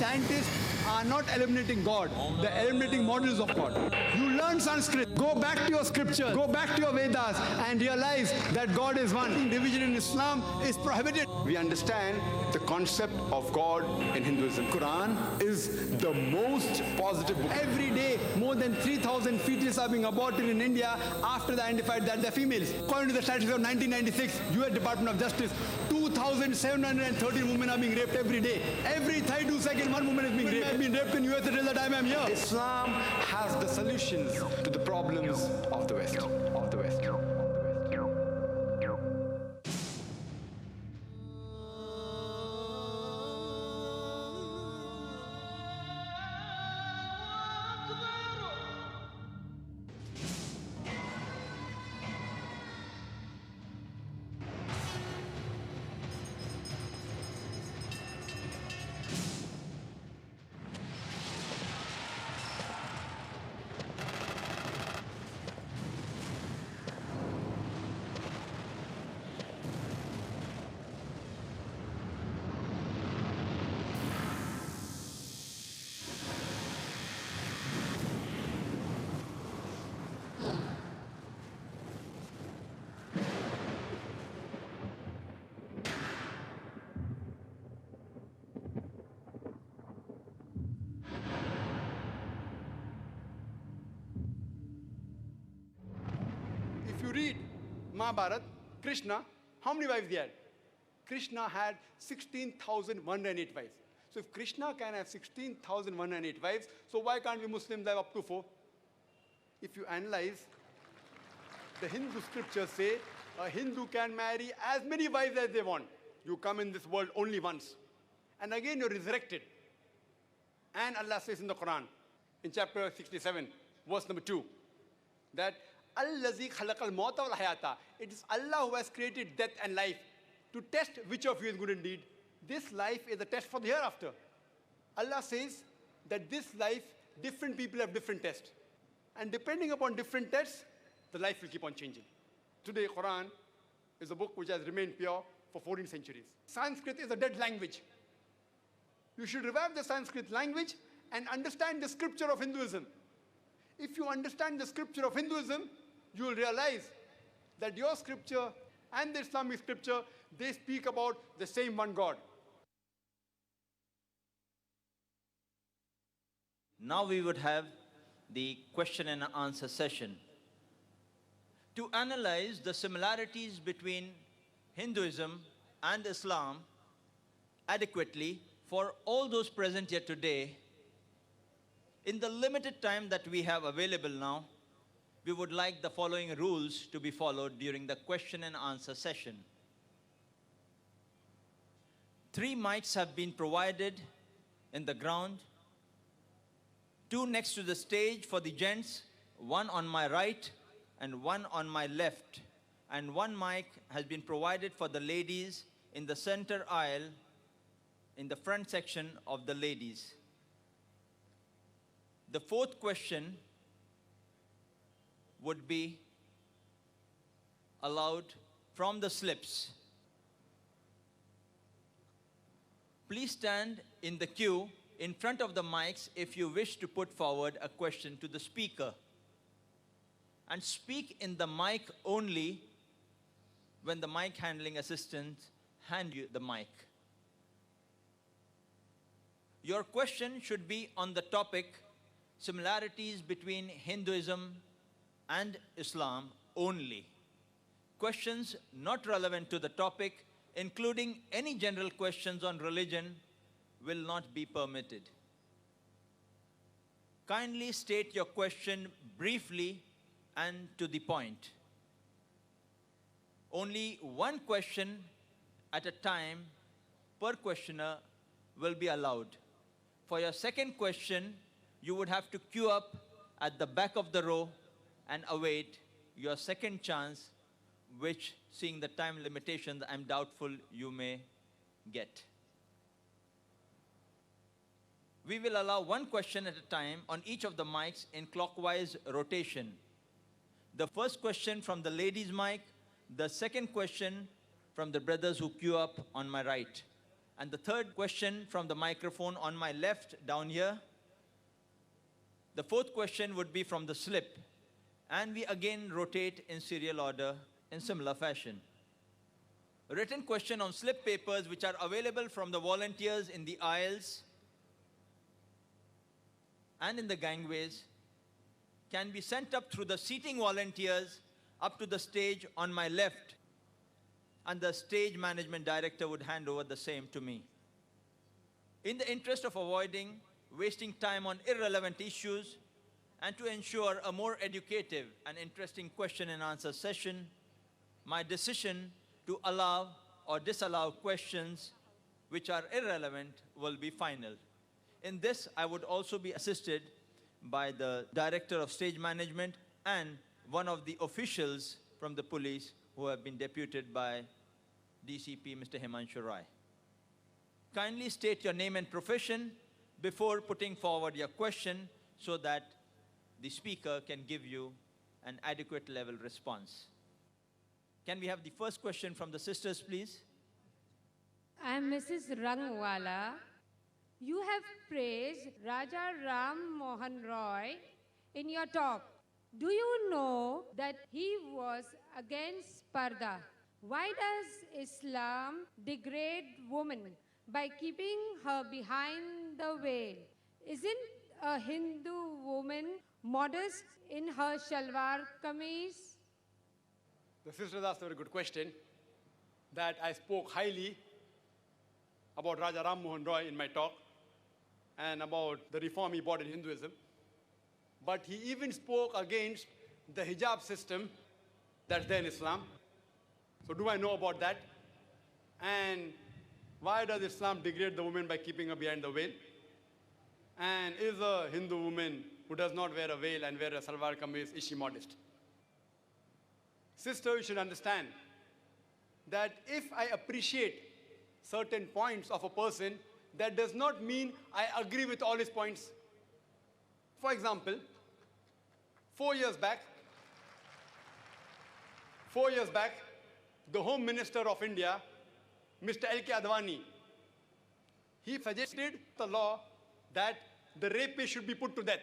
scientists are not eliminating God, they're eliminating models of God. You learn Sanskrit, go back to your scriptures, go back to your Vedas and realize that God is one. Division in Islam is prohibited. We understand the concept of God in Hinduism. Quran is the most positive book. Every day, more than 3,000 fetuses are being aborted in India after they identified that they're females. According to the statistics of 1996, US Department of Justice, 2,713 women are being raped every day. Every 32 seconds, one woman is being raped. I've been raped in US until the time I'm here. Islam has the solutions to the problems of the West. If you read Mahabharata, Krishna, how many wives he had? Krishna had 16,108 wives. So if Krishna can have 16,108 wives, so why can't we Muslims have up to 4? If you analyze, the Hindu scriptures say a Hindu can marry as many wives as they want. You come in this world only once. And again you're resurrected. And Allah says in the Quran, in chapter 67, verse number 2, that Allazi khalaqal mauta wal hayata. It is Allah who has created death and life to test which of you is good indeed. This life is a test for the hereafter. Allah says that this life, different people have different tests. And depending upon different tests, the life will keep on changing. Today, Quran is a book which has remained pure for 14 centuries. Sanskrit is a dead language. You should revive the Sanskrit language and understand the scripture of Hinduism. If you understand the scripture of Hinduism, you will realize that your scripture and the Islamic scripture, they speak about the same one God. Now we would have the question and answer session. To analyze the similarities between Hinduism and Islam adequately for all those present here today, in the limited time that we have available now, we would like the following rules to be followed during the question and answer session. 3 mics have been provided in the ground, 2 next to the stage for the gents, 1 on my right and 1 on my left, and 1 mic has been provided for the ladies in the center aisle in the front section of the ladies. The 4th question would be allowed from the slips. Please stand in the queue in front of the mics if you wish to put forward a question to the speaker. And speak in the mic only when the mic handling assistant hand you the mic. Your question should be on the topic similarities between Hinduism and Islam only. Questions not relevant to the topic, including any general questions on religion, will not be permitted. Kindly state your question briefly and to the point. Only 1 question at a time per questioner will be allowed. For your second question, you would have to queue up at the back of the row and await your second chance, which, seeing the time limitations, I'm doubtful you may get. We will allow 1 question at a time on each of the mics in clockwise rotation. The first question from the ladies' mic, the second question from the brothers who queue up on my right. And the third question from the microphone on my left down here. The fourth question would be from the slip. And we again rotate in serial order in similar fashion. A written question on slip papers which are available from the volunteers in the aisles and in the gangways can be sent up through the seating volunteers up to the stage on my left, and the stage management director would hand over the same to me. In the interest of avoiding wasting time on irrelevant issues and to ensure a more educative and interesting question and answer session, my decision to allow or disallow questions which are irrelevant will be final. In this, I would also be assisted by the Director of Stage Management and one of the officials from the police who have been deputed by DCP Mr. Himanshu Rai. Kindly state your name and profession before putting forward your question so that the speaker can give you an adequate level response. Can we have the first question from the sisters, please? I'm Mrs. Rangwala. You have praised Raja Ram Mohan Roy in your talk. Do you know that he was against Parda? Why does Islam degrade woman by keeping her behind the veil? Isn't a Hindu woman modest in her shalwar kameez? The sisters asked a very good question, that I spoke highly about Raja Ram Mohan Roy in my talk and about the reform he brought in Hinduism. But he even spoke against the hijab system that's there in Islam. So do I know about that? And why does Islam degrade the woman by keeping her behind the veil? And is a Hindu woman who does not wear a veil and wear a salwar kameez, is she modest? Sister, you should understand that if I appreciate certain points of a person, that does not mean I agree with all his points. For example, 4 years back, the Home Minister of India, Mr. L.K. Advani, he suggested the law that the rapist should be put to death.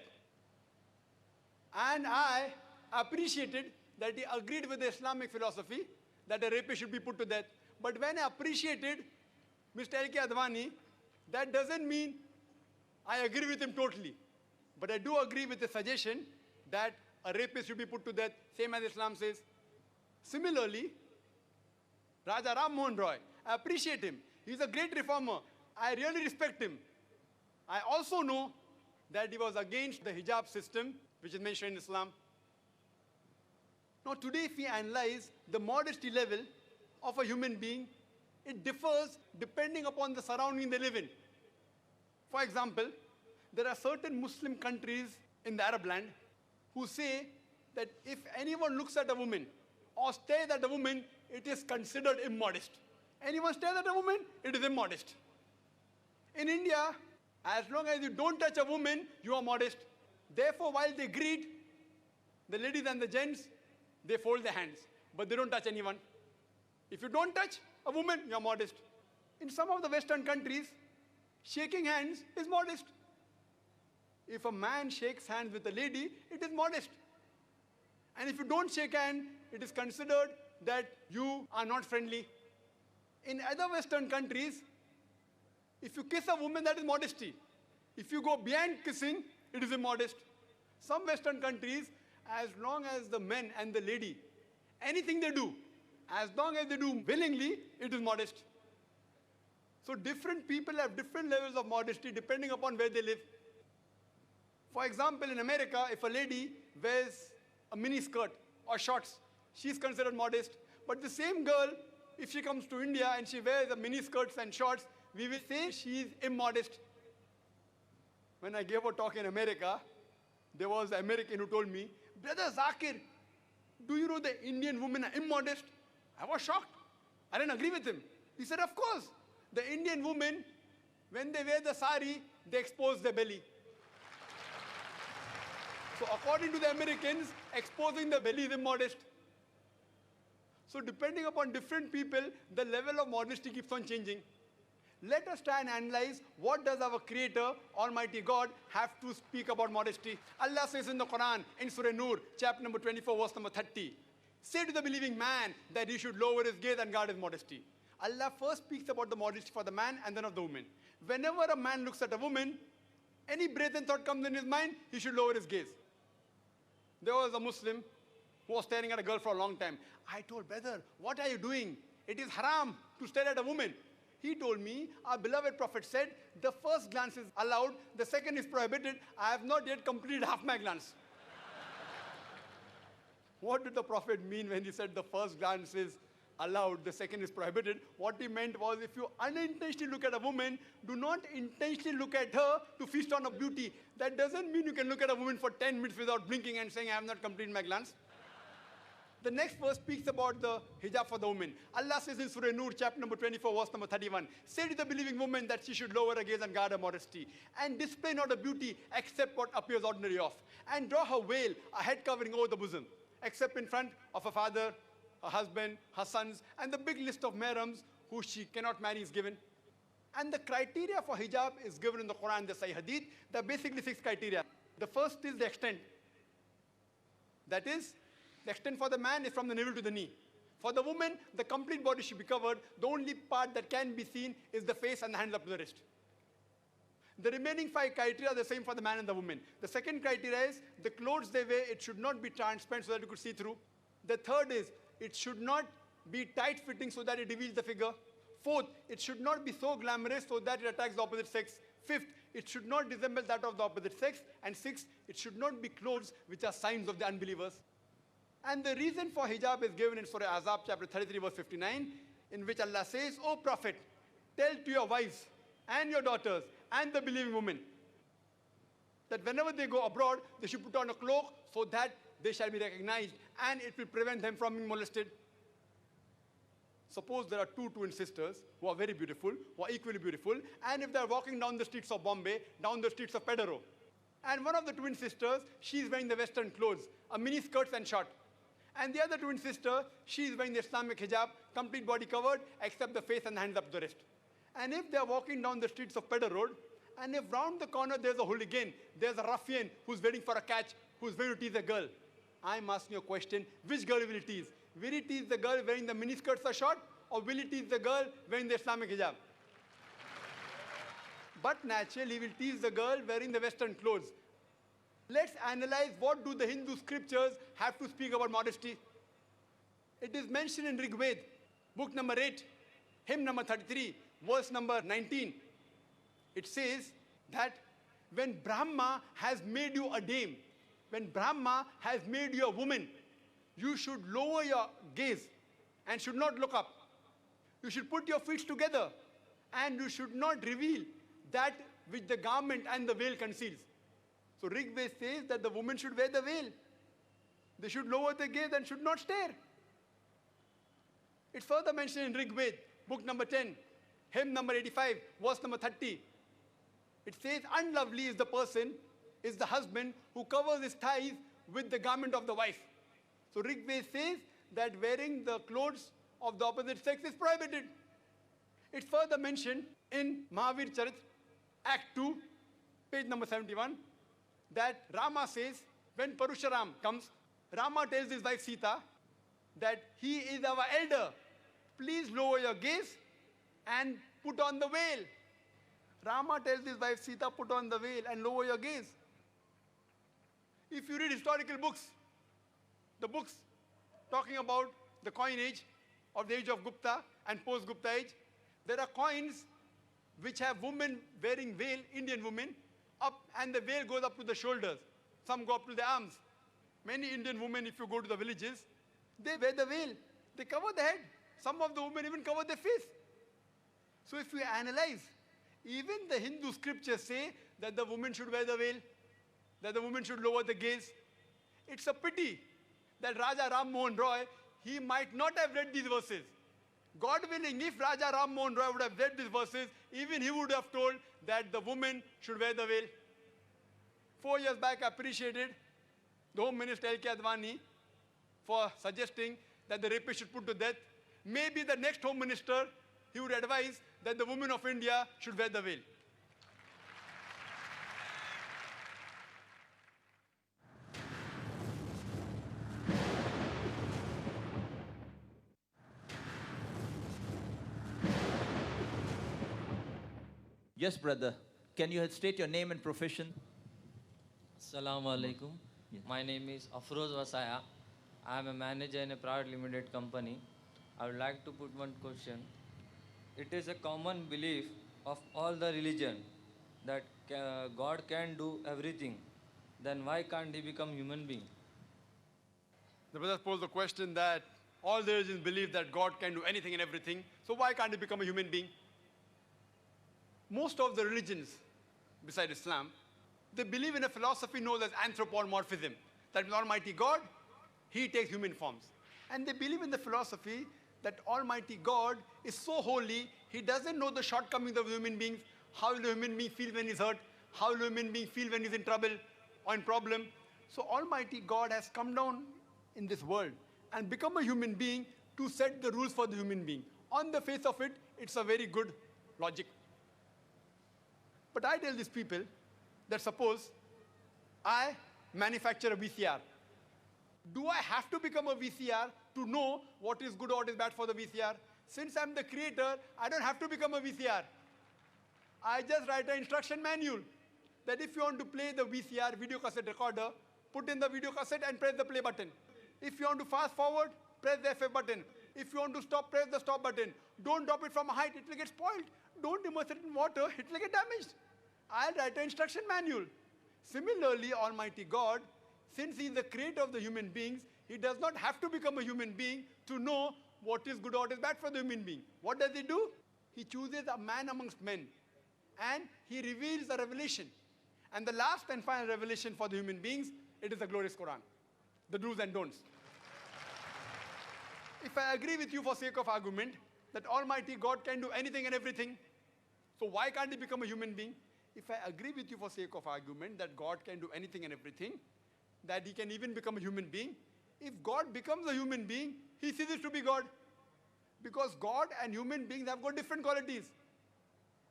And I appreciated that he agreed with the Islamic philosophy that a rapist should be put to death. But when I appreciated Mr. L.K. Advani, that doesn't mean I agree with him totally. But I do agree with the suggestion that a rapist should be put to death, same as Islam says. Similarly, Raja Ram Mohan Roy, I appreciate him. He's a great reformer. I really respect him. I also know that he was against the hijab system, which is mentioned in Islam. Now today, if we analyze the modesty level of a human being, it differs depending upon the surrounding they live in. For example, there are certain Muslim countries in the Arab land who say that if anyone looks at a woman or stares at a woman, it is considered immodest. Anyone stares at a woman, it is immodest. In India, as long as you don't touch a woman, you are modest. Therefore, while they greet, the ladies and the gents, they fold their hands, but they don't touch anyone. If you don't touch a woman, you are modest. In some of the Western countries, shaking hands is modest. If a man shakes hands with a lady, it is modest. And if you don't shake hands, it is considered that you are not friendly. In other Western countries, if you kiss a woman, that is modesty. If you go beyond kissing, it is immodest. Some Western countries, as long as the men and the lady, anything they do, as long as they do willingly, it is modest. So different people have different levels of modesty depending upon where they live. For example, in America, if a lady wears a mini skirt or shorts, she is considered modest. But the same girl, if she comes to India and she wears a mini skirts and shorts, we will say she is immodest. When I gave a talk in America, there was an American who told me, "Brother Zakir, do you know the Indian women are immodest?" I was shocked. I didn't agree with him. He said, "Of course. The Indian women, when they wear the sari, they expose their belly." So according to the Americans, exposing the belly is immodest. So depending upon different people, the level of modesty keeps on changing. Let us try and analyze what does our Creator, Almighty God, have to speak about modesty. Allah says in the Quran, in Surah Nur, chapter number 24, verse number 30, say to the believing man that he should lower his gaze and guard his modesty. Allah first speaks about the modesty for the man and then of the woman. Whenever a man looks at a woman, any brazen thought comes in his mind, he should lower his gaze. There was a Muslim who was staring at a girl for a long time. I told, brother, what are you doing? It is haram to stare at a woman. He told me, our beloved Prophet said, the first glance is allowed, the second is prohibited. I have not yet completed half my glance. What did the Prophet mean when he said the first glance is allowed, the second is prohibited? What he meant was, if you unintentionally look at a woman, do not intentionally look at her to feast on her beauty. That doesn't mean you can look at a woman for 10 minutes without blinking and saying, I have not completed my glance. The next verse speaks about the hijab for the woman. Allah says in Surah Nur, chapter number 24, verse number 31, say to the believing woman that she should lower her gaze and guard her modesty, and display not her beauty except what appears ordinary of, and draw her veil, a head covering over the bosom, except in front of her father, her husband, her sons, and the big list of mahrams who she cannot marry is given. And the criteria for hijab is given in the Quran, the Sahih Hadith. There are basically 6 criteria. The first is the extent. That is, the extent for the man is from the navel to the knee. For the woman, the complete body should be covered. The only part that can be seen is the face and the hands up to the wrist. The remaining 5 criteria are the same for the man and the woman. The second criteria is the clothes they wear, it should not be transparent so that you could see through. The third is it should not be tight-fitting so that it reveals the figure. Fourth, it should not be so glamorous so that it attacks the opposite sex. Fifth, it should not resemble that of the opposite sex. And sixth, it should not be clothes which are signs of the unbelievers. And the reason for hijab is given in Surah Azab, chapter 33, verse 59, in which Allah says, O Prophet, tell to your wives and your daughters and the believing women that whenever they go abroad, they should put on a cloak so that they shall be recognized and it will prevent them from being molested. Suppose there are 2 twin sisters who are very beautiful, who are equally beautiful, and if they are walking down the streets of Bombay, down the streets of Pedaro, and one of the twin sisters, she is wearing the Western clothes, a mini skirts and short. And the other twin sister, she is wearing the Islamic hijab, complete body covered, except the face and the hands up to the wrist. And if they are walking down the streets of Pedder Road, and if round the corner there's a hooligan, there's a ruffian who's waiting for a catch, who's going to tease a girl, I'm asking you a question, which girl will he tease? Will he tease the girl wearing the miniskirts or short, or will he tease the girl wearing the Islamic hijab? But naturally, he will tease the girl wearing the Western clothes. Let's analyze what do the Hindu scriptures have to speak about modesty. It is mentioned in Rig Veda, book number 8, hymn number 33, verse number 19. It says that when Brahma has made you a dame, when Brahma has made you a woman, you should lower your gaze and should not look up. You should put your feet together and you should not reveal that which the garment and the veil conceals. So Rig Veda says that the woman should wear the veil. They should lower their gaze and should not stare. It's further mentioned in Rig Veda, book number 10, hymn number 85, verse number 30. It says, unlovely is the person, is the husband who covers his thighs with the garment of the wife. So Rig Veda says that wearing the clothes of the opposite sex is prohibited. It's further mentioned in Mahavir Charit, Act 2, page number 71, that Rama says, when Parusharam comes, Rama tells his wife Sita that he is our elder. Please lower your gaze and put on the veil. Rama tells his wife Sita, put on the veil and lower your gaze. If you read historical books, the books talking about the coin age of the age of Gupta and post-Gupta age, there are coins which have women wearing veil, Indian women, up, and the veil goes up to the shoulders. Some go up to the arms. Many Indian women, if you go to the villages, they wear the veil. They cover the head. Some of the women even cover their face. So if we analyze, even the Hindu scriptures say that the woman should wear the veil, that the woman should lower the gaze. It's a pity that Raja Ram Mohan Roy, he might not have read these verses. God willing, if Raja Ram Mohan Roy would have read these verses, even he would have told that the woman should wear the veil. 4 years back, I appreciated the Home Minister L.K. Advani for suggesting that the rapist should put to death. Maybe the next Home Minister, he would advise that the women of India should wear the veil. Yes, brother. Can you state your name and profession? Assalamu alaikum. My name is Afroz Wasaya. I am a manager in a private limited company. I would like to put one question. It is a common belief of all the religion that God can do everything. Then why can't he become human being? The brother posed the question that all the religions believe that God can do anything and everything, so why can't he become a human being? Most of the religions, beside Islam, they believe in a philosophy known as anthropomorphism. That means Almighty God, He takes human forms. And they believe in the philosophy that Almighty God is so holy, He doesn't know the shortcomings of human beings. How will a human being feel when he's hurt? How will a human being feel when he's in trouble or in problem? So Almighty God has come down in this world and become a human being to set the rules for the human being. On the face of it, it's a very good logic. But I tell these people that suppose I manufacture a VCR. Do I have to become a VCR to know what is good or what is bad for the VCR? Since I'm the creator, I don't have to become a VCR. I just write an instruction manual that if you want to play the VCR, video cassette recorder, put in the video cassette and press the play button. If you want to fast forward, press the FF button. If you want to stop, press the stop button. Don't drop it from a height, it will get spoiled. Don't immerse it in water, it will get damaged. I'll write an instruction manual. Similarly, Almighty God, since He is the creator of the human beings, He does not have to become a human being to know what is good or what is bad for the human being. What does He do? He chooses a man amongst men and He reveals a revelation. And the last and final revelation for the human beings, it is the glorious Quran, the do's and don'ts. If I agree with you for sake of argument that Almighty God can do anything and everything, so why can't He become a human being? If I agree with you for sake of argument that God can do anything and everything, that He can even become a human being, if God becomes a human being, He ceases to be God. Because God and human beings have got different qualities.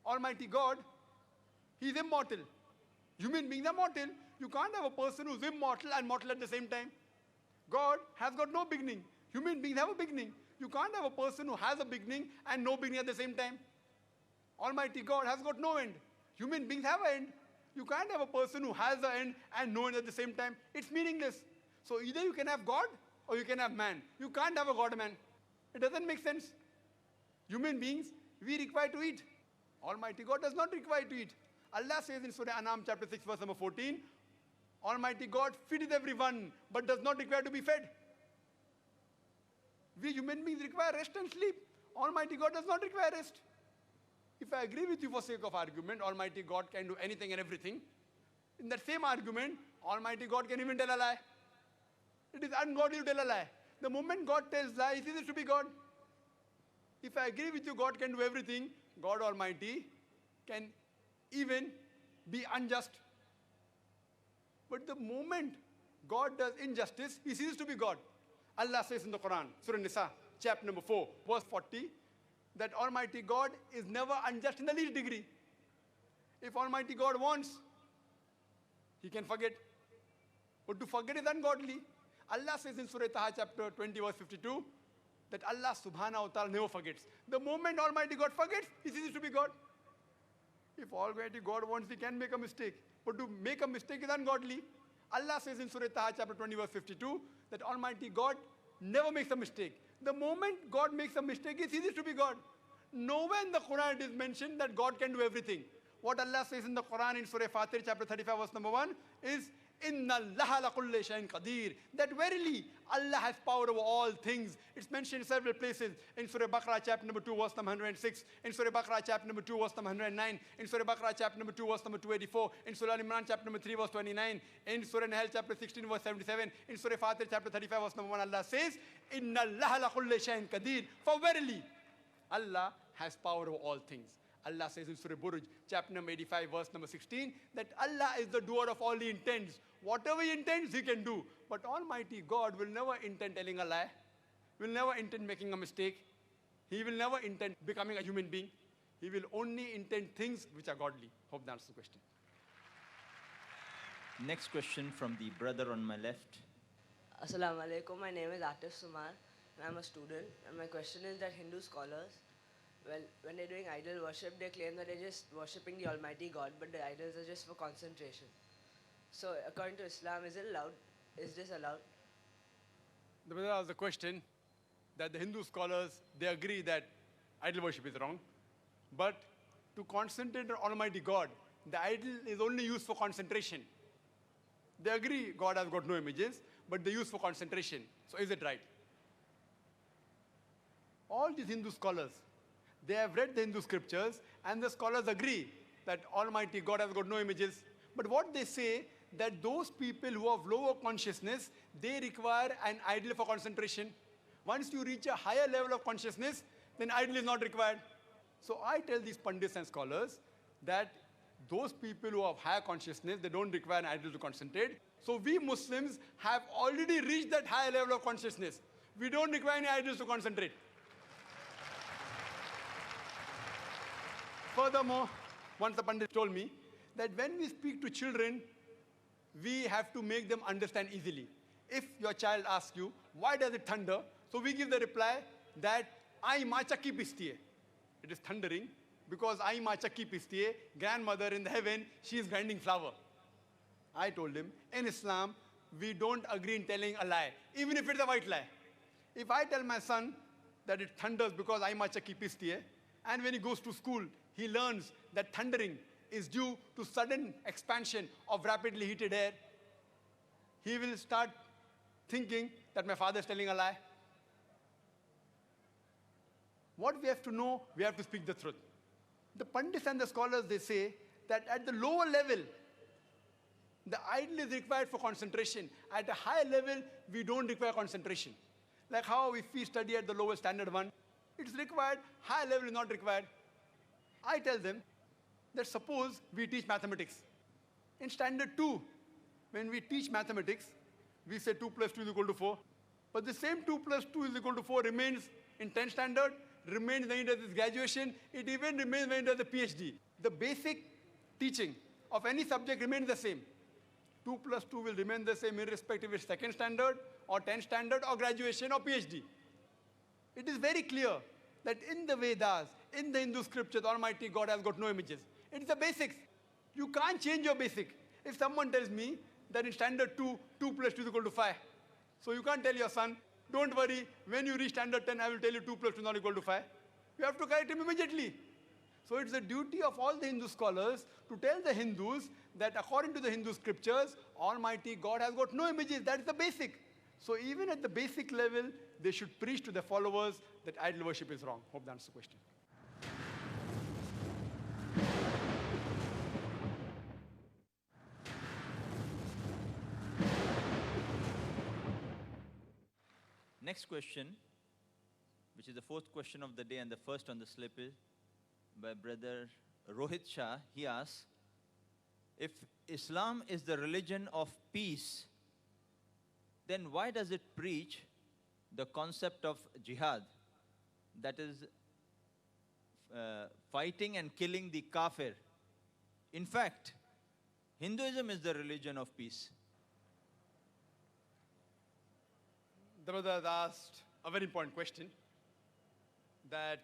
Almighty God, He is immortal. Human beings are mortal. You can't have a person who's immortal and mortal at the same time. God has got no beginning. Human beings have a beginning. You can't have a person who has a beginning and no beginning at the same time. Almighty God has got no end. Human beings have an end. You can't have a person who has an end and no end at the same time. It's meaningless. So either you can have God or you can have man. You can't have a God-man. It doesn't make sense. Human beings, we require to eat. Almighty God does not require to eat. Allah says in Surah Anam chapter 6 verse number 14, Almighty God feedeth everyone but does not require to be fed. We human beings require rest and sleep. Almighty God does not require rest. If I agree with you for sake of argument, Almighty God can do anything and everything, in that same argument, Almighty God can even tell a lie. It is ungodly to tell a lie. The moment God tells lie, He ceases to be God. If I agree with you, God can do everything, God Almighty can even be unjust. But the moment God does injustice, He ceases to be God. Allah says in the Quran, Surah Nisa, chapter number 4, verse 40, that Almighty God is never unjust in the least degree. If Almighty God wants, He can forget. But to forget is ungodly. Allah says in Surah Taha chapter 20 verse 52 that Allah subhanahu wa ta'ala never forgets. The moment Almighty God forgets, He ceases to be God. If Almighty God wants, He can make a mistake. But to make a mistake is ungodly. Allah says in Surah Taha chapter 20 verse 52 that Almighty God never makes a mistake. The moment God makes a mistake, He ceases to be God. Nowhere in the Quran it is mentioned that God can do everything. What Allah says in the Quran in Surah Fatir chapter 35 verse number 1 is Inna Allaha la kulli shay'in qadir. That verily Allah has power over all things. It's mentioned in several places. In Surah Baqarah chapter number 2 verse number 106. In Surah Baqarah chapter number 2 verse number 109. In Surah Baqarah chapter number 2 verse number 284. In Surah Al-Imran chapter number 3 verse 29. In Surah Nahl chapter 16 verse 77. In Surah Fatir chapter 35 verse number 1 Allah says Inna Allaha la kulli shay'in qadir. For verily Allah has power over all things. Allah says in Surah Buruj, chapter number 85, verse number 16, that Allah is the doer of all He intends. Whatever He intends, He can do. But Almighty God will never intend telling a lie, will never intend making a mistake. He will never intend becoming a human being. He will only intend things which are godly. Hope that answers the question. Next question from the brother on my left. Assalamu alaikum. My name is Atif Sumar and I'm a student. And my question is that Hindu scholars, well, when they're doing idol worship, they claim that they're just worshipping the Almighty God, but the idols are just for concentration. So, according to Islam, is it allowed? Is this allowed? The brother asked the question that the Hindu scholars, they agree that idol worship is wrong, but to concentrate on Almighty God, the idol is only used for concentration. They agree God has got no images, but they use for concentration. So is it right? All these Hindu scholars, they have read the Hindu scriptures, and the scholars agree that Almighty God has got no images. But what they say, that those people who have lower consciousness, they require an idol for concentration. Once you reach a higher level of consciousness, then idol is not required. So I tell these pundits and scholars that those people who have higher consciousness, they don't require an idol to concentrate. So we Muslims have already reached that higher level of consciousness. We don't require any idols to concentrate. Furthermore, once the Pandit told me that when we speak to children, we have to make them understand easily. If your child asks you, why does it thunder? So we give the reply that Ai ma chakki pisti hai. It is thundering because Ai ma chakki pisti hai. Grandmother in the heaven, she is grinding flour. I told him, in Islam, we don't agree in telling a lie, even if it's a white lie. If I tell my son that it thunders because Ai ma chakki pisti hai, and when he goes to school, he learns that thundering is due to sudden expansion of rapidly heated air, he will start thinking that my father is telling a lie. What we have to know, we have to speak the truth. The Pandits and the scholars, they say that at the lower level, the idol is required for concentration. At a higher level, we don't require concentration. Like how if we study at the lowest standard one, it's required, higher level is not required. I tell them that suppose we teach mathematics. In standard 2, when we teach mathematics, we say 2 plus 2 is equal to 4. But the same 2 plus 2 is equal to 4 remains in 10th standard, remains when he does his graduation, it even remains when he does the PhD. The basic teaching of any subject remains the same. 2 plus 2 will remain the same irrespective of its 2nd standard, or 10th standard, or graduation, or PhD. It is very clear that in the Vedas, in the Hindu scriptures, Almighty God has got no images. It's the basics. You can't change your basic. If someone tells me that in standard 2, 2 plus 2 is equal to 5, so you can't tell your son, don't worry, when you reach standard 10, I will tell you 2 plus 2 is not equal to 5. You have to correct him immediately. So it's the duty of all the Hindu scholars to tell the Hindus that according to the Hindu scriptures, Almighty God has got no images. That is the basic. So even at the basic level, they should preach to their followers that idol worship is wrong. Hope that answers the question. Next question, which is the fourth question of the day and the first on the slip, is by brother Rohit Shah. He asks, if Islam is the religion of peace, then why does it preach the concept of jihad, that is fighting and killing the kafir? In fact, Hinduism is the religion of peace. The brother has asked a very important question, that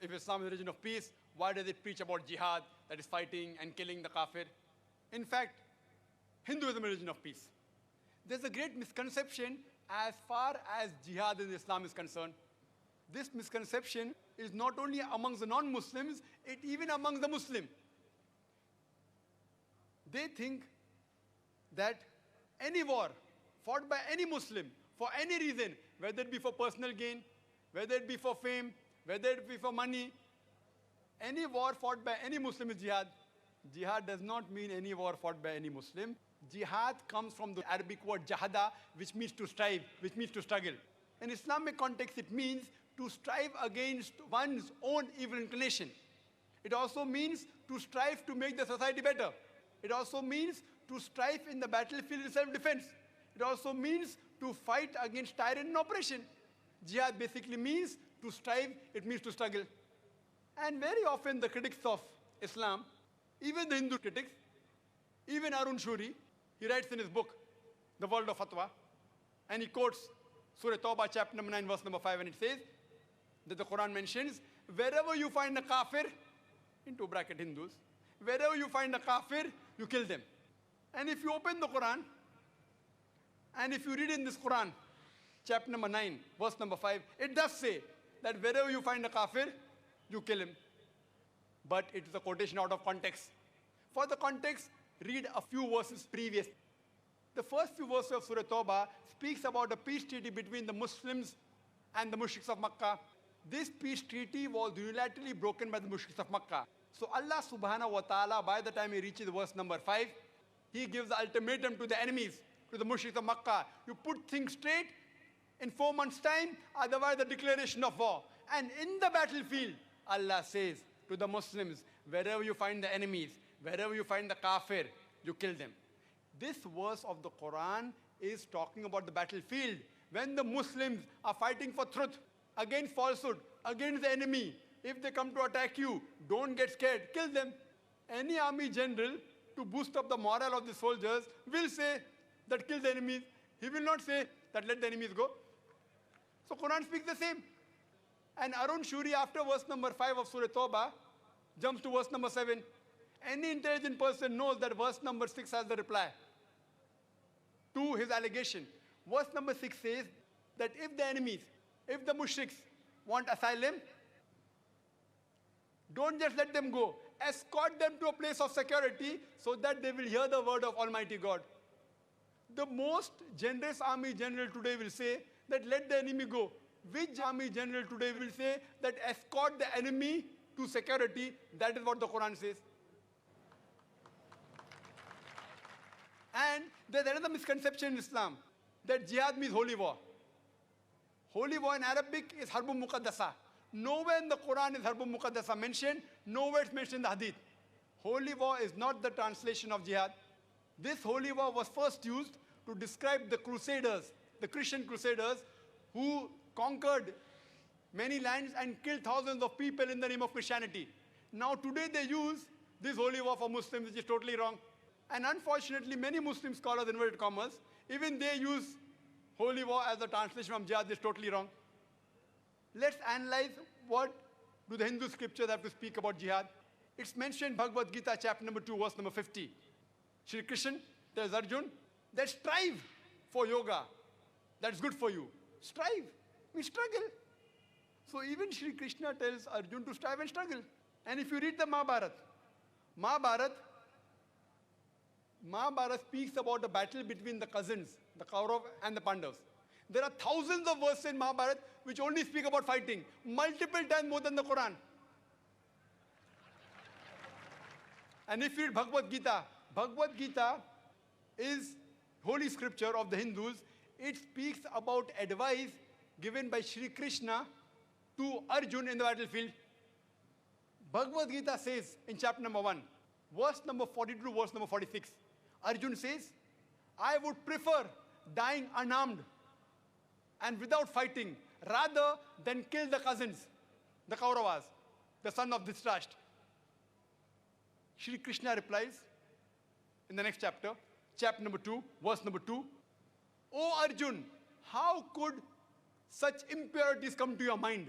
if Islam is a religion of peace, why does it preach about jihad, that is fighting and killing the kafir? In fact, Hinduism is a religion of peace. There's a great misconception as far as jihad in Islam is concerned. This misconception is not only amongst the non-Muslims, it even amongst the Muslim. They think that any war fought by any Muslim for any reason, whether it be for personal gain, whether it be for fame, whether it be for money, any war fought by any Muslim is jihad. Jihad does not mean any war fought by any Muslim. Jihad comes from the Arabic word jahada, which means to strive, which means to struggle. In Islamic context, it means to strive against one's own evil inclination. It also means to strive to make the society better. It also means to strive in the battlefield in self-defense. It also means to fight against tyrant and oppression. Jihad basically means to strive, it means to struggle. And very often the critics of Islam, even the Hindu critics, even Arun Shuri, he writes in his book, The World of Fatwa, and he quotes Surah Tawbah, chapter number 9, verse number 5, and it says that the Quran mentions, wherever you find a kafir, into bracket Hindus, wherever you find a kafir, you kill them. And if you open the Quran, and if you read in this Quran, chapter number 9, verse number 5, it does say that wherever you find a kafir, you kill him. But it is a quotation out of context. For the context, read a few verses previous. The first few verses of Surah Tawbah speaks about a peace treaty between the Muslims and the mushriks of Makkah. This peace treaty was unilaterally broken by the mushriks of Makkah. So Allah subhanahu wa ta'ala, by the time he reaches verse number 5, he gives the ultimatum to the enemies, to the mushriks of Makkah. You put things straight in 4 months' time, otherwise the declaration of war. And in the battlefield, Allah says to the Muslims, wherever you find the enemies, wherever you find the kafir, you kill them. This verse of the Quran is talking about the battlefield. When the Muslims are fighting for truth, against falsehood, against the enemy, if they come to attack you, don't get scared, kill them. Any army general, to boost up the morale of the soldiers, will say that kill the enemies. He will not say that let the enemies go. So Quran speaks the same. And Arun Shuri, after verse number 5 of Surah Tawbah, jumps to verse number 7. Any intelligent person knows that verse number 6 has the reply to his allegation. Verse number 6 says that if the enemies, if the mushriks want asylum, don't just let them go. Escort them to a place of security so that they will hear the word of Almighty God. The most generous army general today will say that let the enemy go. Which army general today will say that escort the enemy to security? That is what the Quran says. And there's another misconception in Islam, that jihad means holy war. Holy war in Arabic is Harbun Muqaddasa. Nowhere in the Quran is Harbun Muqaddasa mentioned, nowhere it's mentioned in the Hadith. Holy war is not the translation of jihad. This holy war was first used to describe the crusaders, the Christian crusaders, who conquered many lands and killed thousands of people in the name of Christianity. Now today they use this holy war for Muslims, which is totally wrong. And unfortunately, many Muslim scholars, inverted commas, even they use holy war as a translation from jihad, is totally wrong. Let's analyze what do the Hindu scriptures have to speak about jihad. It's mentioned in Bhagavad Gita, chapter number 2, verse number 50. Shri Krishna tells Arjun that strive for yoga. That's good for you. Strive. We struggle. So even Shri Krishna tells Arjun to strive and struggle. And if you read the Mahabharata speaks about the battle between the cousins, the Kaurav and the Pandavas. There are thousands of verses in Mahabharata which only speak about fighting, multiple times more than the Quran. And if you read Bhagavad Gita is holy scripture of the Hindus. It speaks about advice given by Shri Krishna to Arjun in the battlefield. Bhagavad Gita says in chapter number 1, verse number 42 to verse number 46, Arjun says, I would prefer dying unarmed and without fighting rather than kill the cousins, the Kauravas, the son of Dhritarashtra. Shri Krishna replies in the next chapter, chapter number 2, verse number 2, O Arjun, how could such impurities come to your mind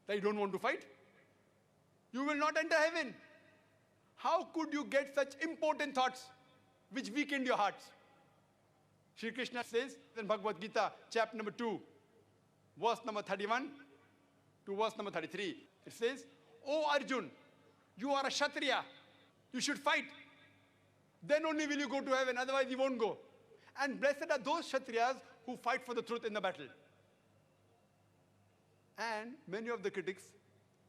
that you don't want to fight? You will not enter heaven. How could you get such important thoughts which weakened your hearts? Shri Krishna says in Bhagavad Gita, chapter number 2, verse number 31 to verse number 33. It says, O Arjun, you are a Kshatriya. You should fight. Then only will you go to heaven, otherwise you won't go. And blessed are those Kshatriyas who fight for the truth in the battle. And many of the critics,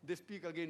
they speak again